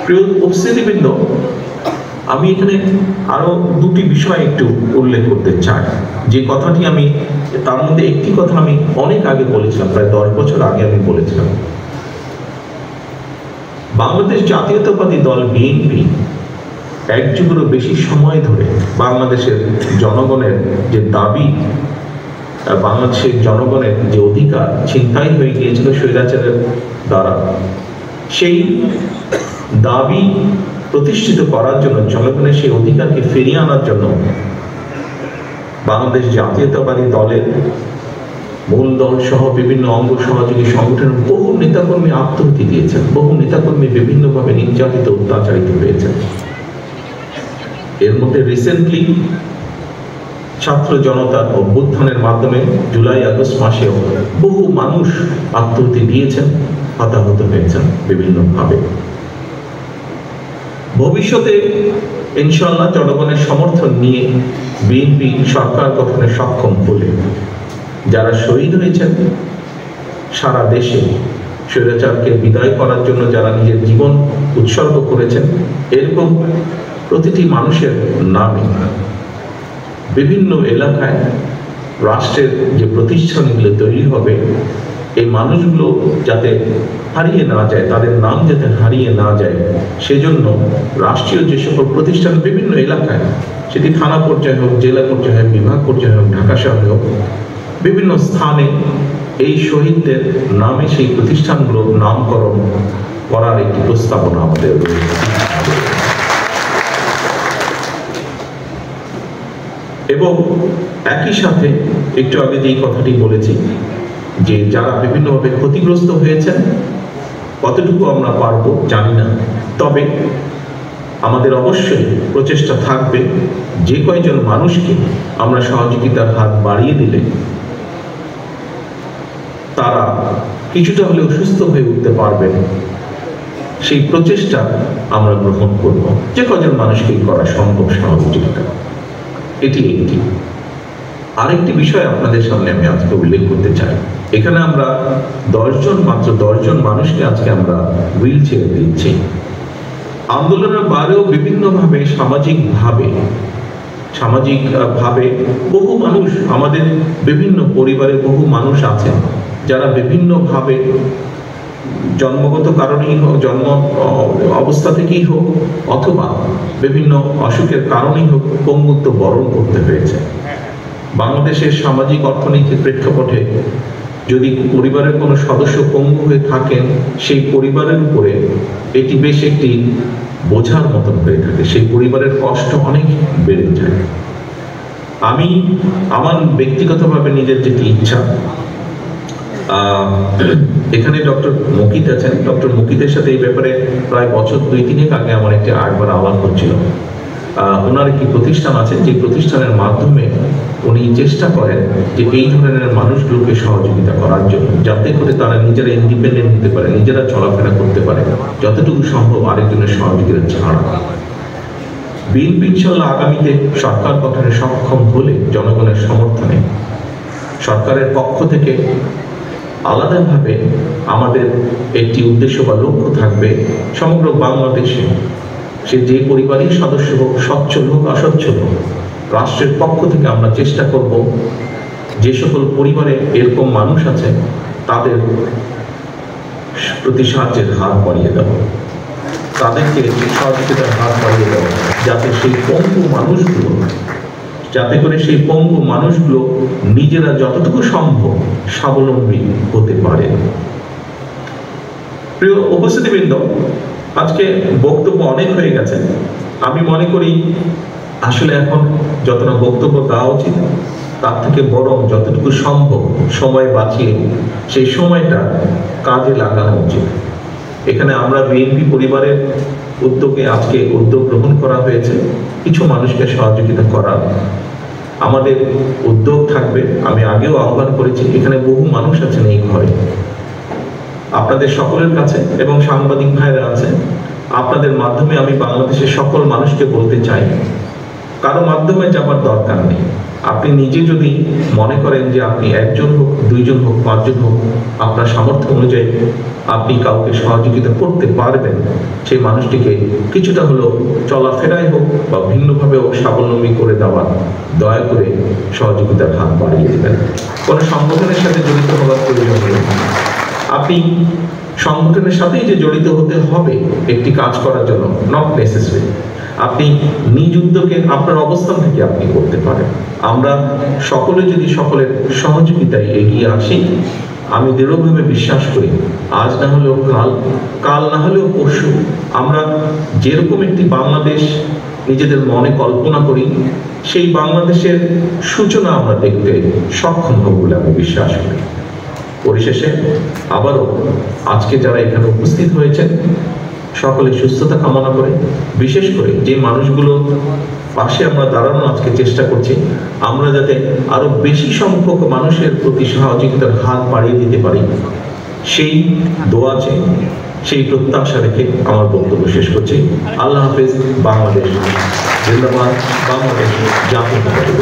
প্রিয় উপস্থিতিবৃন্দ, আমি এখানে আরো দুটি বিষয় একটু উল্লেখ করতে চাই। যে কথাটি আমি তার মধ্যে একটি কথা আমি অনেক আগে বলেছিলাম, প্রায় 10 বছর আগে আমি বলেছিলাম। বাংলাদেশ জাতীয়তাবাদী দল বিএনপি এক যুগেরও বেশি সময় ধরে বাংলাদেশের জনগণের যে দাবি, বাংলাদেশের জনগণের যে অধিকার ছিনতাই হয়ে গিয়েছিল স্বৈরাচারের দ্বারা, সেই দাবি প্রতিষ্ঠিত করার জন্য, জনগণের সেই অধিকারকে ফিরিয়ে আনার জন্য বাংলাদেশ জাতীয়তাবাদী দলের মূল দল সহ বিভিন্ন অঙ্গ সহযোগী সংগঠনের বহু নেতাকর্মী আত্মহত্যা দিয়েছেন, বহু নেতাকর্মী বিভিন্নভাবে নির্যাতিত অত্যাচারিত হয়েছেন। এর মধ্যে রিসেন্টলি ছাত্র জনতার অভ্যুত্থানের মাধ্যমে জুলাই আগস্ট মাসেও বহু মানুষ আত্মহত্যা দিয়েছেন, হতাহত হয়েছেন বিভিন্নভাবে। ভবিষ্যতে ইনশাআল্লাহ জনগণের সমর্থন নিয়ে বিএনপি সরকার গঠনে সক্ষম হলে যারা শহীদ হয়েছেন সারা দেশে, স্বৈরাচারকে বিদায় করার জন্য যারা নিজের জীবন উৎসর্গ করেছেন, এরকম প্রতিটি মানুষের নামে বিভিন্ন এলাকায় রাষ্ট্রের যে প্রতিষ্ঠানগুলো তৈরি হবে, এই মানুষগুলো যাতে হারিয়ে না যায়, তাদের নাম যাতে হারিয়ে না যায়, সেজন্য রাষ্ট্রীয় যে সকল প্রতিষ্ঠান বিভিন্ন এলাকায়, সেটি থানা পর্যায়ে হোক, জেলা পর্যায়ে হোক, বিভাগ পর্যায়ে হোক, ঢাকা শহরে হোক, বিভিন্ন স্থানে এই শহীদদের নামে সেই প্রতিষ্ঠানগুলোর নামকরণ করার একটি প্রস্তাবনা আমাদের রয়েছে। এবং একই সাথে একটু আগে যে কথাটি বলেছি যে যারা বিভিন্নভাবে ক্ষতিগ্রস্ত হয়েছেন, কতটুকু আমরা পারবো জানি না, তবে আমাদের অবশ্যই প্রচেষ্টা থাকবে যে কয়জন মানুষকে আমরা সহযোগিতার হাত বাড়িয়ে দিলে তারা কিছুটা হলেও সুস্থ হয়ে উঠতে পারবেন, সেই প্রচেষ্টা আমরা গ্রহণ করব। যে কয়জন মানুষকে করা সম্ভব সহযোগিতা, এটি একটি। আরেকটি বিষয় আপনাদের সামনে আমি আজকে উল্লেখ করতে চাই। এখানে আমরা মাত্র 10 জন মানুষকে আজকে আমরা হুইল চেয়ার দিচ্ছি। আন্দোলনের বাইরেও বিভিন্নভাবে সামাজিকভাবে বহু মানুষ, আমাদের বিভিন্ন পরিবারে বহু মানুষ আছেন যারা বিভিন্নভাবে জন্মগত কারণেই হোক, জন্ম অবস্থা থেকেই হোক, অথবা বিভিন্ন অসুখের কারণেই হোক, পঙ্গুত্ব বরণ করতে হয়েছে। বাংলাদেশের সামাজিক অর্থনৈতিক প্রেক্ষাপটে যদি পরিবারের কোনো সদস্য পঙ্গু হয়ে থাকেন, সেই পরিবারের উপরে এটি বেশ একটি বোঝার মতন হয়ে থাকে, সেই পরিবারের কষ্ট অনেক বেড়ে যায়। আমি আমার ব্যক্তিগতভাবে নিজের যেটি ইচ্ছা, এখানে ডক্টর মুকিত আছেন, ডক্টর মুকিতের সাথে এই ব্যাপারে প্রায় বছর 2-3 আগে আমার একটি আরেকবার আলাপ হচ্ছিল। ওনার একটি প্রতিষ্ঠান আছে, যে প্রতিষ্ঠানের মাধ্যমে উনি চেষ্টা করেন যে এই ধরনের মানুষগুলোকে সহযোগিতা করার জন্য, যাতে করে তারা নিজেরা ইন্ডিপেন্ডেন্ট হতে পারে, নিজেরা চলাফেরা করতে পারে, যতটুকু সম্ভব আরেকজনের সহযোগিতা ছাড়া। বিএনপি ইনশাআল্লাহ আগামীতে সরকার গঠনে সক্ষম হলে জনগণের সমর্থনে সরকারের পক্ষ থেকে আলাদাভাবে আমাদের একটি উদ্দেশ্য বা লক্ষ্য থাকবে, সমগ্র বাংলাদেশে সে যে পরিবারের সদস্য হোক, সচ্ছল হোক, অসচ্ছল হোক, রাষ্ট্রের পক্ষ থেকে আমরা চেষ্টা করব যে সকল পরিবারে এরকম মানুষ আছে তাদের প্রতি সাহায্যের হাত বাড়িয়ে দেব, তাদেরকে সহযোগিতার হাত বাড়িয়ে দেব, যাতে করে সেই পঙ্গু মানুষগুলো নিজেরা যতটুকু সম্ভব স্বাবলম্বী হতে পারে। প্রিয় উপস্থিতিবৃন্দ, আজকে বক্তব্য অনেক হয়ে গেছে। আমি মনে করি আসলে এখন যতটা বক্তব্য দেওয়া উচিত তার থেকে বরং যতটুকু সম্ভব সময় বাঁচিয়ে সেই সময়টা কাজে লাগানো উচিত। এখানে আমরা বিএনপি পরিবারের উদ্যোগে আজকে উদ্যোগ গ্রহণ করা হয়েছে কিছু মানুষকে সহযোগিতা করার। আমাদের উদ্যোগ থাকবে, আমি আগেও আহ্বান করেছি, এখানে বহু মানুষ আছেন এই ঘরে, আপনাদের সকলের কাছে এবং সাংবাদিক ভাইরা আছে, আপনাদের মাধ্যমে আমি বাংলাদেশের সকল মানুষকে বলতে চাই, কারো মাধ্যমে যাবার দরকার নেই। আপনি নিজে যদি মনে করেন যে আপনি একজন হোক, দুইজন হোক, পাঁচজন হোক, আপনার সামর্থ্য অনুযায়ী আপনি কাউকে সহযোগিতা করতে পারবেন, সেই মানুষটিকে কিছুটা হলেও চলাফেরায় হোক বা ভিন্নভাবে হোক স্বাবলম্বী করে দেওয়ার দয়া করে সহযোগিতার হাত বাড়িয়ে দেবেন। কোনো সংগঠনের সাথে জড়িত হওয়ার প্রয়োজন নেই। আপনি সংগঠনের সাথেই যে জড়িত হতে হবে একটি কাজ করার জন্য, নট নেসেসারি। আপনি নিজ উদ্যোগে আপনার অবস্থান থেকে আপনি করতে পারেন। আমরা সকলে যদি সকলের সহযোগিতায় এগিয়ে আসি, আমি দৃঢ়ভাবে বিশ্বাস করি আজ না হলেও কাল, কাল না হলেও পরশু আমরা যেরকম একটি বাংলাদেশ নিজেদের মনে কল্পনা করি, সেই বাংলাদেশের সূচনা আমরা দেখতে সক্ষম হব বলে আমি বিশ্বাস করি। পরিশেষে আবারও আজকে যারা এখানে উপস্থিত হয়েছেন সকলে সুস্থতা কামনা করে, বিশেষ করে যে মানুষগুলো পাশে আমরা দাঁড়ানোর আজকে চেষ্টা করছি, আমরা যাতে আরো বেশি সংখ্যক মানুষের প্রতি সহযোগিতার হাত বাড়িয়ে দিতে পারি, সেই দোয়া চেয়ে, সেই প্রত্যাশা রেখে আমার বক্তব্য শেষ করছি। আল্লাহ হাফেজ। বাংলাদেশ জিন্দাবাদ। বাংলাদেশ জাতীয়তাবাদী।